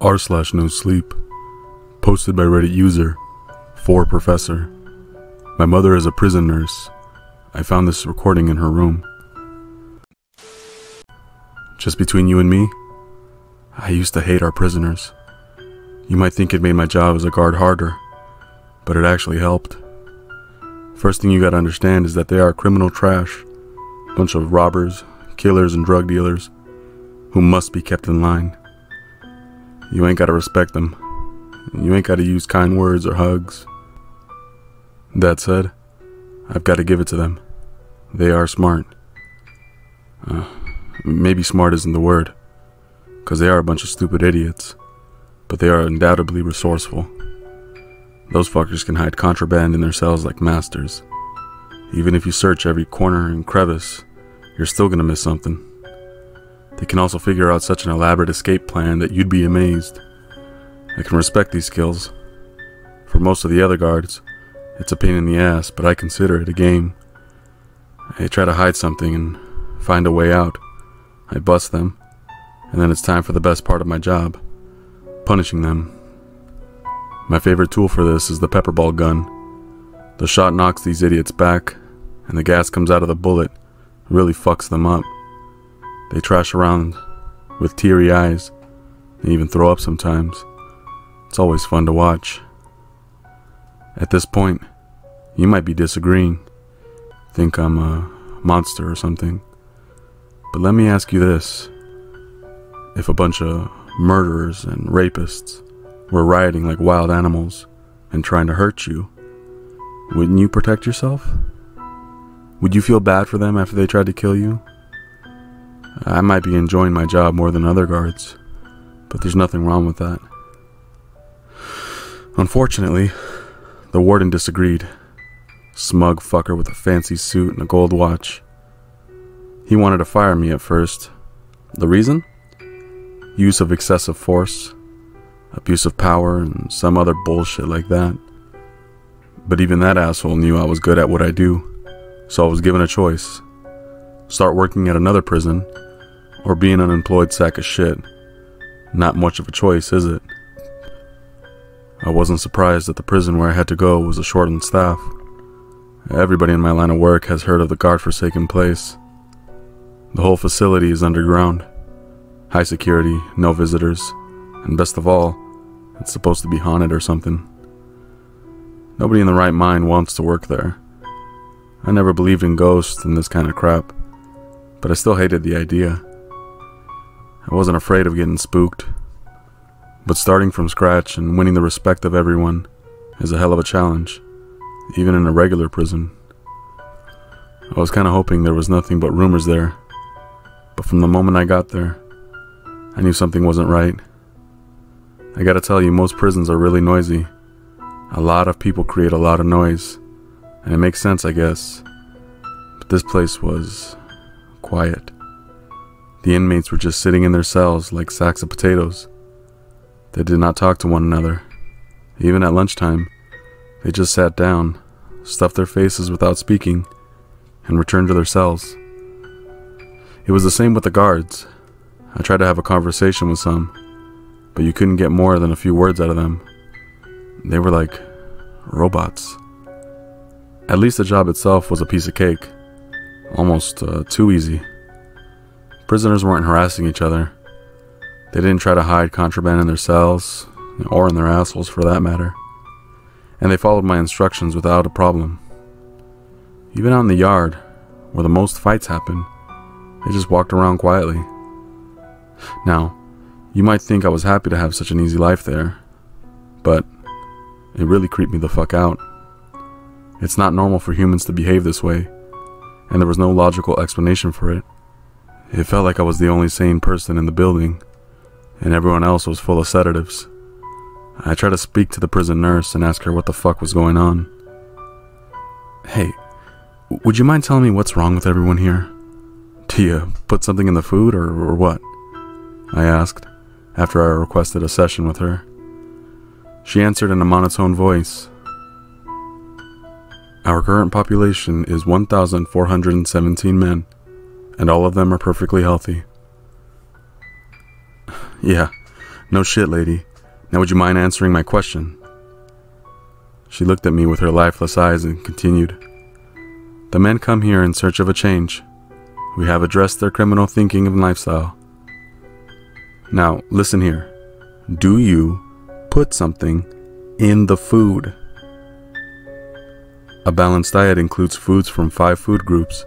r/no sleep. Posted by Reddit user 4Professor. My mother is a prison nurse. I found this recording in her room. Just between you and me, I used to hate our prisoners. You might think it made my job as a guard harder, but it actually helped. First thing you gotta understand is that they are criminal trash. A bunch of robbers, killers, and drug dealers who must be kept in line. You ain't gotta respect them. You ain't gotta use kind words or hugs. That said, I've gotta give it to them. They are smart. Maybe smart isn't the word, because they are a bunch of stupid idiots, but they are undoubtedly resourceful. Those fuckers can hide contraband in their cells like masters. Even if you search every corner and crevice, you're still gonna miss something. They can also figure out such an elaborate escape plan that you'd be amazed. I can respect these skills. For most of the other guards, it's a pain in the ass, but I consider it a game. I try to hide something and find a way out. I bust them, and then it's time for the best part of my job, punishing them. My favorite tool for this is the pepper ball gun. The shot knocks these idiots back, and the gas comes out of the bullet, really fucks them up. They trash around with teary eyes, and even throw up sometimes. It's always fun to watch. At this point, you might be disagreeing, think I'm a monster or something. But let me ask you this. If a bunch of murderers and rapists were rioting like wild animals and trying to hurt you, wouldn't you protect yourself? Would you feel bad for them after they tried to kill you? I might be enjoying my job more than other guards, but there's nothing wrong with that. Unfortunately, the warden disagreed. Smug fucker with a fancy suit and a gold watch. He wanted to fire me at first. The reason? Use of excessive force, abuse of power, and some other bullshit like that. But even that asshole knew I was good at what I do, so I was given a choice. Start working at another prison, or be an unemployed sack of shit. Not much of a choice, is it? I wasn't surprised that the prison where I had to go was a shortened staff. Everybody in my line of work has heard of the godforsaken place. The whole facility is underground. High security, no visitors, and best of all, it's supposed to be haunted or something. Nobody in the right mind wants to work there. I never believed in ghosts and this kind of crap, but I still hated the idea. I wasn't afraid of getting spooked, but starting from scratch and winning the respect of everyone is a hell of a challenge, even in a regular prison. I was kind of hoping there was nothing but rumors there, but from the moment I got there, I knew something wasn't right. I gotta tell you, most prisons are really noisy. A lot of people create a lot of noise, and it makes sense, I guess. But this place was quiet. The inmates were just sitting in their cells like sacks of potatoes. They did not talk to one another. Even at lunchtime, they just sat down, stuffed their faces without speaking, and returned to their cells. It was the same with the guards. I tried to have a conversation with some, but you couldn't get more than a few words out of them. They were like robots. At least the job itself was a piece of cake. Almost too easy. Prisoners weren't harassing each other. They didn't try to hide contraband in their cells, or in their assholes for that matter. And they followed my instructions without a problem. Even out in the yard, where the most fights happen, they just walked around quietly. Now, you might think I was happy to have such an easy life there, but it really creeped me the fuck out. It's not normal for humans to behave this way, and there was no logical explanation for it. It felt like I was the only sane person in the building, and everyone else was full of sedatives. I tried to speak to the prison nurse and ask her what the fuck was going on. Hey, would you mind telling me what's wrong with everyone here? Do you put something in the food or what? I asked, after I requested a session with her. She answered in a monotone voice. Our current population is 1,417 men, and all of them are perfectly healthy. Yeah, No shit, lady. Now would you mind answering my question? She looked at me with her lifeless eyes and continued. The men come here in search of a change. We have addressed their criminal thinking and lifestyle. Now, listen here. Do you put something in the food? A balanced diet includes foods from 5 food groups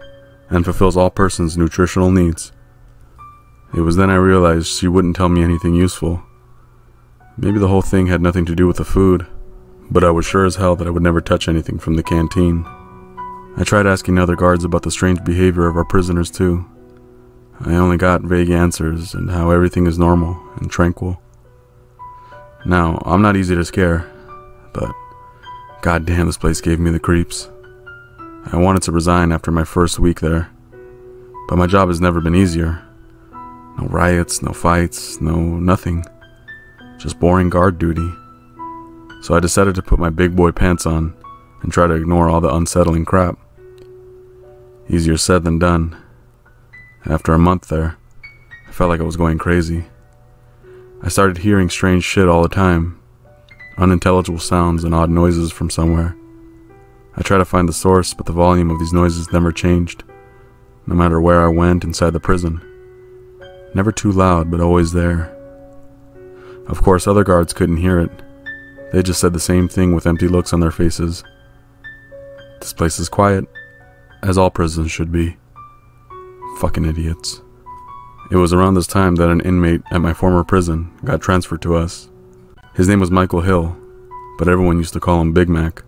and fulfills all persons' nutritional needs. It was then I realized she wouldn't tell me anything useful. Maybe the whole thing had nothing to do with the food, but I was sure as hell that I would never touch anything from the canteen. I tried asking other guards about the strange behavior of our prisoners too. I only got vague answers and how everything is normal and tranquil. Now, I'm not easy to scare, but goddamn, this place gave me the creeps. I wanted to resign after my first week there, but my job has never been easier. No riots, no fights, no nothing. Just boring guard duty. So I decided to put my big boy pants on and try to ignore all the unsettling crap. Easier said than done. After a month there, I felt like I was going crazy. I started hearing strange shit all the time. Unintelligible sounds and odd noises from somewhere. I tried to find the source, but the volume of these noises never changed, no matter where I went inside the prison. Never too loud, but always there. Of course, other guards couldn't hear it. They just said the same thing with empty looks on their faces. This place is quiet, as all prisons should be. Fucking idiots. It was around this time that an inmate at my former prison got transferred to us. His name was Michael Hill, but everyone used to call him Big Mac.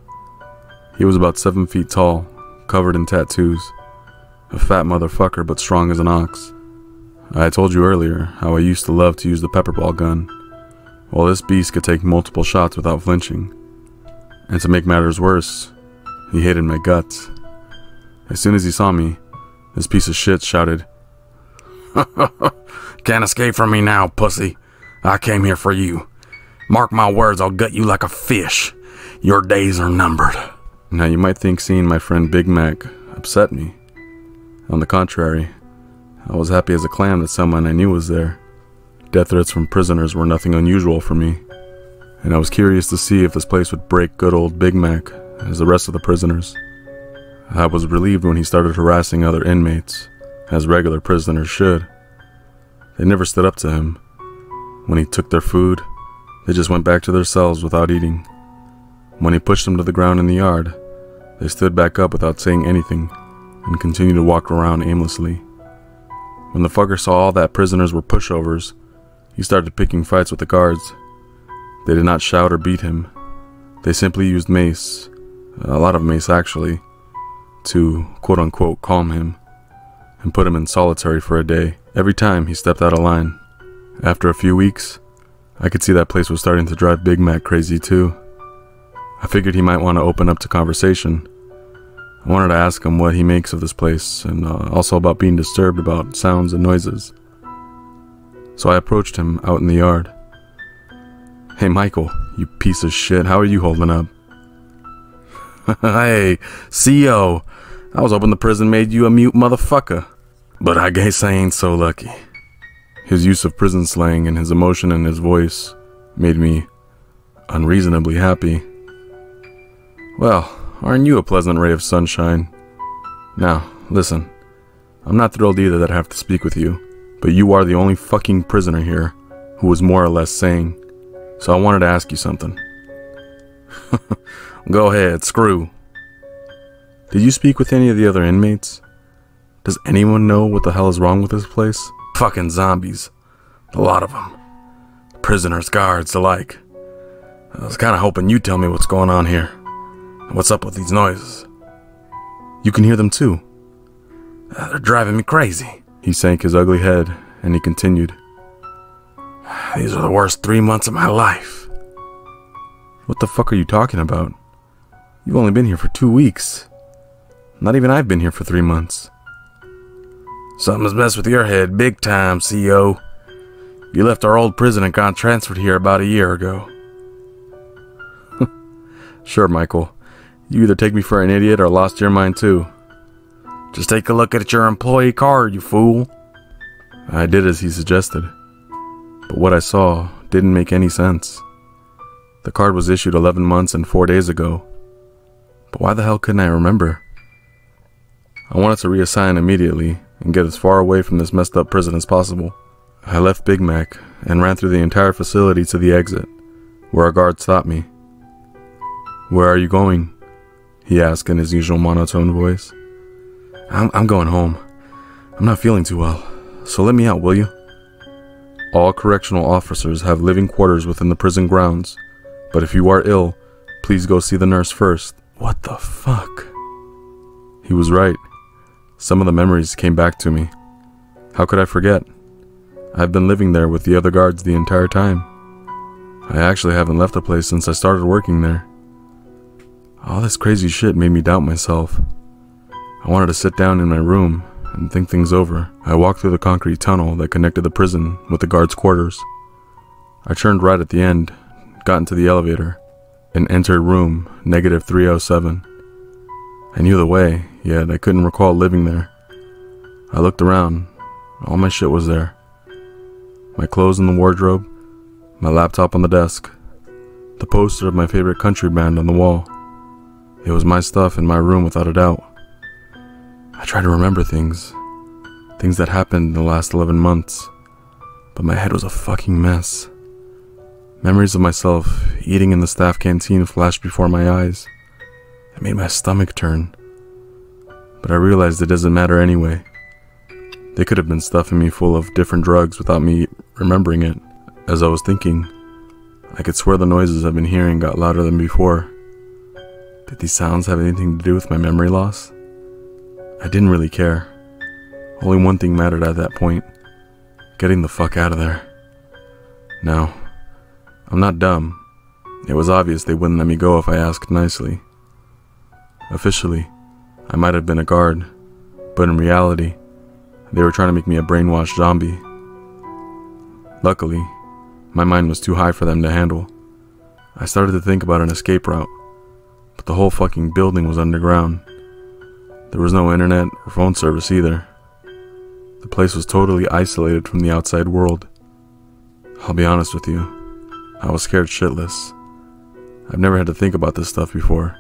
He was about 7 feet tall, covered in tattoos. A fat motherfucker, but strong as an ox. I told you earlier how I used to love to use the pepperball gun. Well, this beast could take multiple shots without flinching. And to make matters worse, he hated my guts. As soon as he saw me, this piece of shit shouted, "Can't escape from me now, pussy. I came here for you. Mark my words, I'll gut you like a fish. Your days are numbered." Now you might think seeing my friend Big Mac upset me. On the contrary, I was happy as a clam that someone I knew was there. Death threats from prisoners were nothing unusual for me, and I was curious to see if this place would break good old Big Mac as the rest of the prisoners. I was relieved when he started harassing other inmates, as regular prisoners should. They never stood up to him. When he took their food, they just went back to their cells without eating. When he pushed them to the ground in the yard, they stood back up without saying anything and continued to walk around aimlessly. When the fucker saw all that prisoners were pushovers, he started picking fights with the guards. They did not shout or beat him. They simply used mace, a lot of mace actually, to quote-unquote calm him and put him in solitary for a day every time he stepped out of line. After a few weeks, I could see that place was starting to drive Big Mac crazy too. I figured he might want to open up to conversation. I wanted to ask him what he makes of this place and also about being disturbed about sounds and noises. So I approached him out in the yard. "Hey Michael, you piece of shit, how are you holding up?" "Hey, CO, I was hoping the prison made you a mute motherfucker, but I guess I ain't so lucky." His use of prison slang and his emotion in his voice made me unreasonably happy. "Well, aren't you a pleasant ray of sunshine? Now, listen, I'm not thrilled either that I have to speak with you, but you are the only fucking prisoner here who was more or less sane, so I wanted to ask you something." "Go ahead, screw." "Did you speak with any of the other inmates? Does anyone know what the hell is wrong with this place?" "Fucking zombies. A lot of them. Prisoners, guards, alike. I was kinda hoping you'd tell me what's going on here. What's up with these noises?" "You can hear them too?" "They're driving me crazy." He sank his ugly head and he continued, "These are the worst 3 months of my life." "What the fuck are you talking about? You've only been here for 2 weeks. Not even I've been here for 3 months. "Something's messed with your head big time, CO. You left our old prison and got transferred here about a year ago." "Sure, Michael. You either take me for an idiot or lost your mind too." "Just take a look at your employee card, you fool." I did as he suggested, but what I saw didn't make any sense. The card was issued 11 months and 4 days ago, but why the hell couldn't I remember? I wanted to reassign immediately and get as far away from this messed up prison as possible. I left Big Mac and ran through the entire facility to the exit, where a guard stopped me. "Where are you going?" he asked in his usual monotone voice. I'm going home. I'm not feeling too well, so let me out, will you?" All correctional officers have living quarters within the prison grounds, but if you are ill, please go see the nurse first. What the fuck? He was right. Some of the memories came back to me. How could I forget? I've been living there with the other guards the entire time. I actually haven't left the place since I started working there. All this crazy shit made me doubt myself. I wanted to sit down in my room and think things over. I walked through the concrete tunnel that connected the prison with the guards' quarters. I turned right at the end, got into the elevator, and entered room -307. I knew the way, yet I couldn't recall living there. I looked around. All my shit was there. My clothes in the wardrobe, my laptop on the desk, the poster of my favorite country band on the wall. It was my stuff in my room without a doubt. I tried to remember things that happened in the last 11 months, but my head was a fucking mess. Memories of myself eating in the staff canteen flashed before my eyes. It made my stomach turn. But I realized it doesn't matter anyway. They could have been stuffing me full of different drugs without me remembering it. As I was thinking, I could swear the noises I've been hearing got louder than before. Did these sounds have anything to do with my memory loss? I didn't really care. Only one thing mattered at that point: getting the fuck out of there. No, I'm not dumb. It was obvious they wouldn't let me go if I asked nicely. Officially, I might have been a guard, but in reality, they were trying to make me a brainwashed zombie. Luckily, my mind was too high for them to handle. I started to think about an escape route, but the whole fucking building was underground. There was no internet or phone service either. The place was totally isolated from the outside world. I'll be honest with you, I was scared shitless. I've never had to think about this stuff before.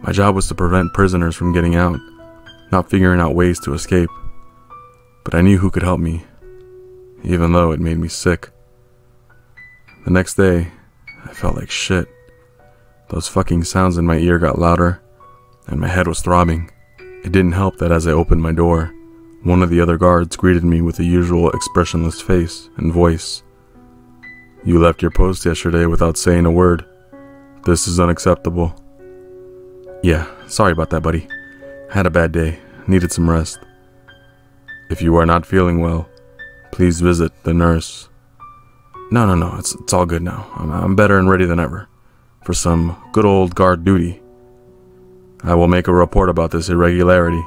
My job was to prevent prisoners from getting out, not figuring out ways to escape. But I knew who could help me, even though it made me sick. The next day, I felt like shit. Those fucking sounds in my ear got louder, and my head was throbbing. It didn't help that as I opened my door, one of the other guards greeted me with the usual expressionless face and voice. "You left your post yesterday without saying a word. This is unacceptable." "Yeah, sorry about that, buddy. Had a bad day, needed some rest. If you are not feeling well, please visit the nurse." No, it's all good now. I'm better and ready than ever for some good old guard duty. I will make a report about this irregularity."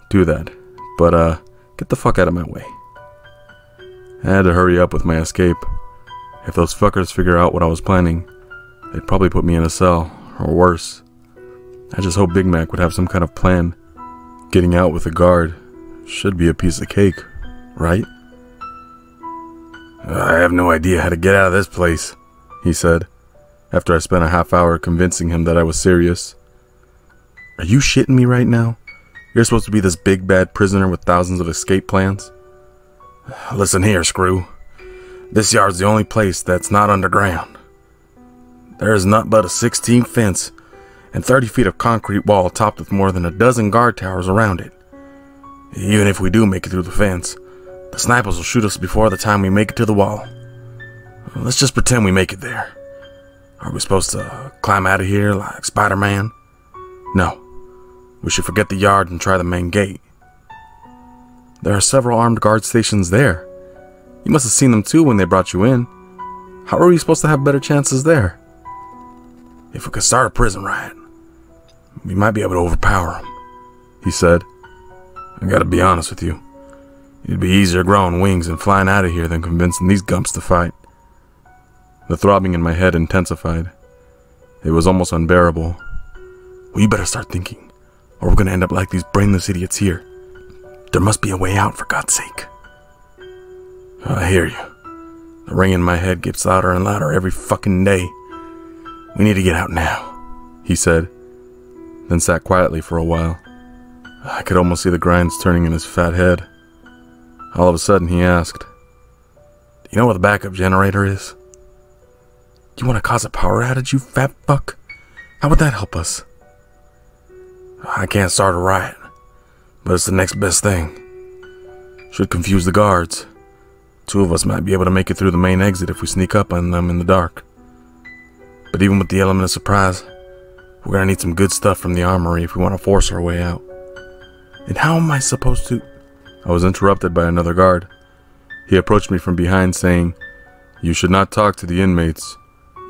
"Do that, but get the fuck out of my way." I had to hurry up with my escape. If those fuckers figure out what I was planning, they'd probably put me in a cell, or worse. I just hope Big Mac would have some kind of plan. Getting out with a guard should be a piece of cake, right? "I have no idea how to get out of this place," he said, after I spent a half hour convincing him that I was serious. "Are you shitting me right now? You're supposed to be this big bad prisoner with thousands of escape plans?" "Listen here, Screw. This yard's the only place that's not underground. There is not but a 16 fence and 30 feet of concrete wall topped with more than a dozen guard towers around it. Even if we do make it through the fence, the snipers will shoot us before the time we make it to the wall. Let's just pretend we make it there. Are we supposed to climb out of here like Spider-Man? No. We should forget the yard and try the main gate. There are several armed guard stations there. You must have seen them too when they brought you in. How are we supposed to have better chances there? If we could start a prison riot, we might be able to overpower them," he said. "I gotta be honest with you. It'd be easier growing wings and flying out of here than convincing these gumps to fight." The throbbing in my head intensified. It was almost unbearable. "Well, you better start thinking, or we're gonna end up like these brainless idiots here. There must be a way out, for God's sake." "I hear you. The ring in my head gets louder and louder every fucking day. We need to get out now, he said, then sat quietly for a while. I could almost see the grinds turning in his fat head. All of a sudden he asked, "Do you know where the backup generator is?" "You want to cause a power outage, you fat fuck? How would that help us?" "I can't start a riot, but it's the next best thing. Should confuse the guards. 2 of us might be able to make it through the main exit if we sneak up on them in the dark. But even with the element of surprise, we're gonna need some good stuff from the armory if we want to force our way out." "And how am I supposed to—" I was interrupted by another guard. He approached me from behind saying, "You should not talk to the inmates.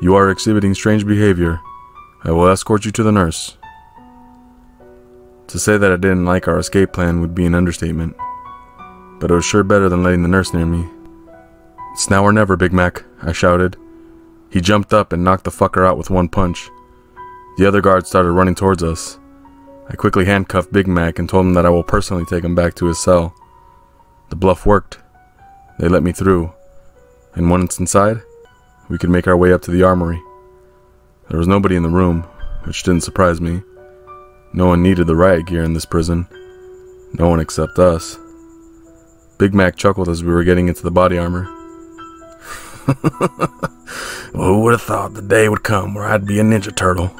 You are exhibiting strange behavior. I will escort you to the nurse." To say that I didn't like our escape plan would be an understatement, but it was sure better than letting the nurse near me. "It's now or never, Big Mac," I shouted. He jumped up and knocked the fucker out with one punch. The other guards started running towards us. I quickly handcuffed Big Mac and told him that I will personally take him back to his cell. The bluff worked. They let me through, and once inside, we could make our way up to the armory. There was nobody in the room, which didn't surprise me. No one needed the riot gear in this prison. No one except us. Big Mac chuckled as we were getting into the body armor. "Well, who would have thought the day would come where I'd be a Ninja Turtle?"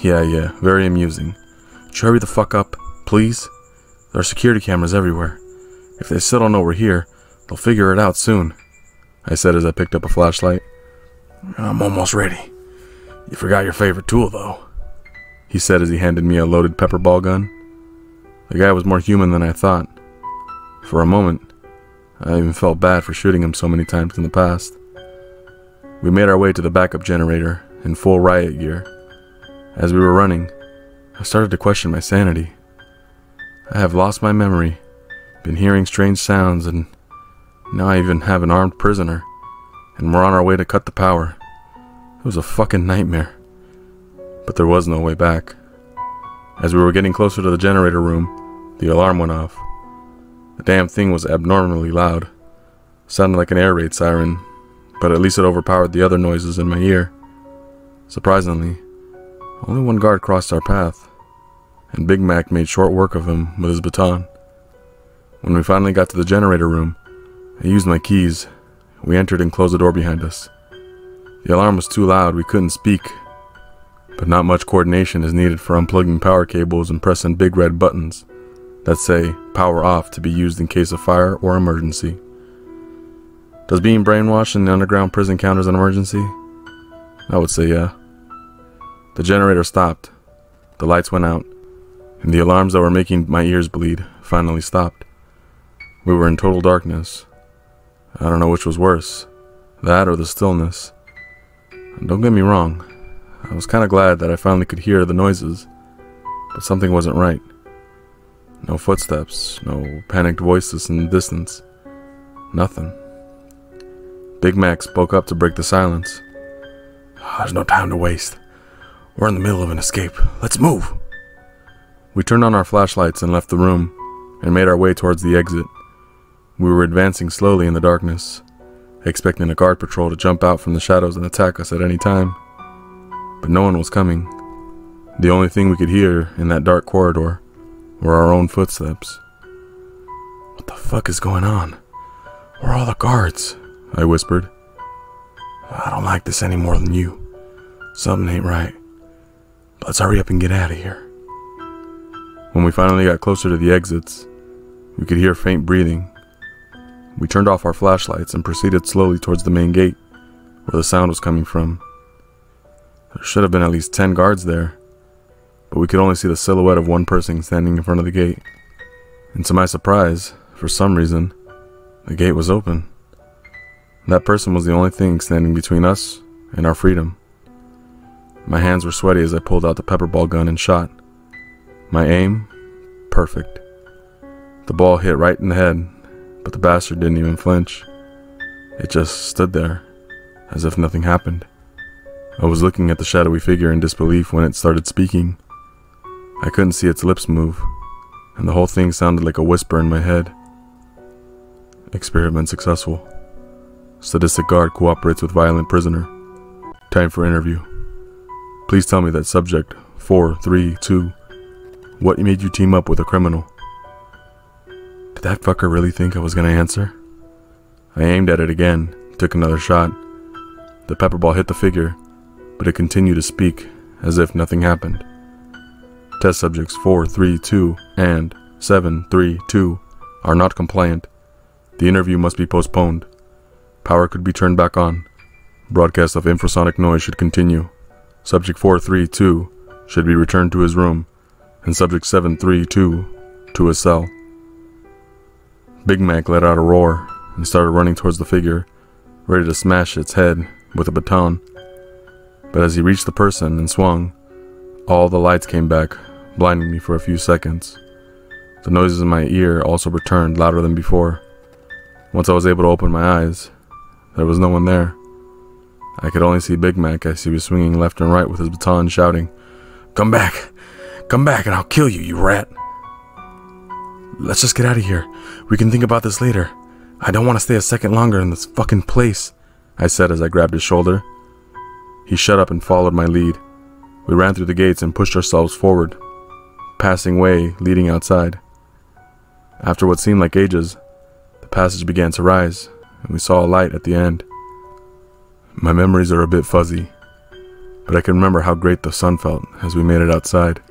Yeah, very amusing. "Should you hurry the fuck up, please? There are security cameras everywhere. If they still don't know we're here, they'll figure it out soon," I said as I picked up a flashlight. "I'm almost ready. You forgot your favorite tool, though," he said as he handed me a loaded pepper ball gun. The guy was more human than I thought. For a moment, I even felt bad for shooting him so many times in the past. We made our way to the backup generator in full riot gear. As we were running, I started to question my sanity. I have lost my memory, been hearing strange sounds, and now I even have an armed prisoner, and we're on our way to cut the power. It was a fucking nightmare. But there was no way back. As we were getting closer to the generator room, the alarm went off. The damn thing was abnormally loud. Sounded like an air raid siren, but at least it overpowered the other noises in my ear. Surprisingly, only one guard crossed our path, and Big Mac made short work of him with his baton. When we finally got to the generator room, I used my keys. We entered and closed the door behind us. The alarm was too loud, we couldn't speak, but not much coordination is needed for unplugging power cables and pressing big red buttons that say "power off" to be used in case of fire or emergency. Does being brainwashed in the underground prison count as an emergency? I would say yeah. The generator stopped, the lights went out, and the alarms that were making my ears bleed finally stopped. We were in total darkness. I don't know which was worse, that or the stillness. And don't get me wrong, I was kind of glad that I finally could hear the noises, but something wasn't right. No footsteps, no panicked voices in the distance. Nothing. Big Mac spoke up to break the silence. "There's no time to waste. We're in the middle of an escape. Let's move." We turned on our flashlights and left the room, and made our way towards the exit. We were advancing slowly in the darkness, expecting a guard patrol to jump out from the shadows and attack us at any time. But no one was coming. The only thing we could hear in that dark corridor were our own footsteps. "What the fuck is going on? Where are all the guards?" I whispered. "I don't like this any more than you. Something ain't right. But let's hurry up and get out of here." When we finally got closer to the exits, we could hear faint breathing. We turned off our flashlights and proceeded slowly towards the main gate, where the sound was coming from. There should have been at least 10 guards there, but we could only see the silhouette of one person standing in front of the gate. And to my surprise, for some reason, the gate was open. That person was the only thing standing between us and our freedom. My hands were sweaty as I pulled out the pepper ball gun and shot. My aim, perfect. The ball hit right in the head, but the bastard didn't even flinch. It just stood there, as if nothing happened. I was looking at the shadowy figure in disbelief when it started speaking. I couldn't see its lips move, and the whole thing sounded like a whisper in my head. Experiment successful. Sadistic guard cooperates with violent prisoner. Time for interview. Please tell me that subject 432. What made you team up with a criminal? Did that fucker really think I was gonna answer? I aimed at it again, took another shot. The pepper ball hit the figure, but it continued to speak as if nothing happened. Test subjects 432 and 732 are not compliant. The interview must be postponed. Power could be turned back on. Broadcast of infrasonic noise should continue. Subject 432 should be returned to his room, and subject 732 to his cell. Big Mac let out a roar and started running towards the figure, ready to smash its head with a baton. But as he reached the person and swung, all the lights came back, blinding me for a few seconds. The noises in my ear also returned louder than before. Once I was able to open my eyes, there was no one there. I could only see Big Mac as he was swinging left and right with his baton, shouting, Come back and I'll kill you, you rat. Let's just get out of here. We can think about this later. I don't want to stay a second longer in this fucking place, I said as I grabbed his shoulder. He shut up and followed my lead. We ran through the gates and pushed ourselves forward, passing way leading outside. After what seemed like ages, the passage began to rise, and we saw a light at the end. My memories are a bit fuzzy, but I can remember how great the sun felt as we made it outside.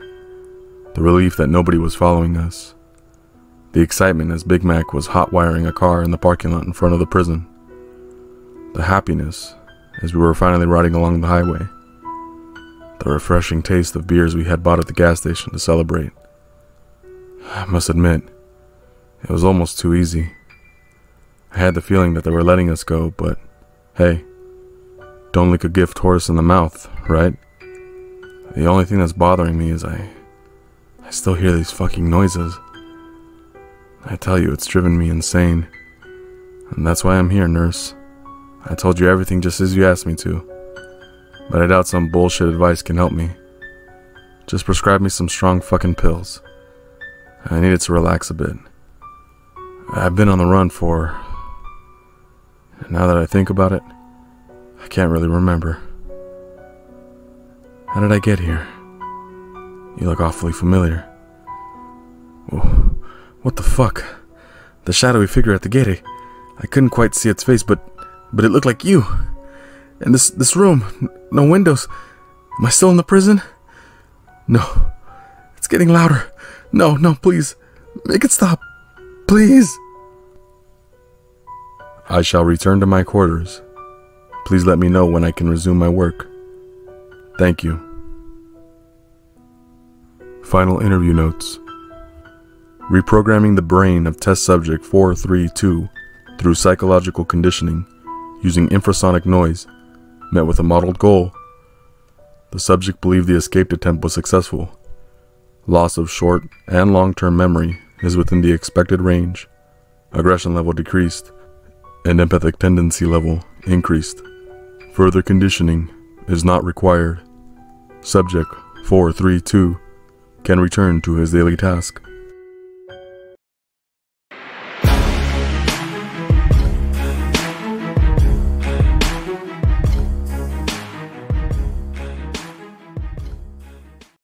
The relief that nobody was following us. The excitement as Big Mac was hot-wiring a car in the parking lot in front of the prison. The happiness as we were finally riding along the highway. The refreshing taste of beers we had bought at the gas station to celebrate. I must admit, it was almost too easy. I had the feeling that they were letting us go, but hey, don't lick a gift horse in the mouth, right? The only thing that's bothering me is I still hear these fucking noises. I tell you, it's driven me insane. And that's why I'm here, nurse. I told you everything just as you asked me to. But I doubt some bullshit advice can help me. Just prescribe me some strong fucking pills. I needed to relax a bit. I've been on the run for... Now that I think about it, I can't really remember. How did I get here? You look awfully familiar. Whoa, what the fuck? The shadowy figure at the gate. I couldn't quite see its face, but it looked like you. And this room, no windows. Am I still in the prison? No. It's getting louder. No, please. Make it stop. Please. I shall return to my quarters. Please let me know when I can resume my work. Thank you. Final interview notes. Reprogramming the brain of test subject 432 through psychological conditioning using infrasonic noise met with a modeled goal. The subject believed the escape attempt was successful. Loss of short and long-term memory is within the expected range. Aggression level decreased, and empathic tendency level increased. Further conditioning is not required. Subject 432 can return to his daily task.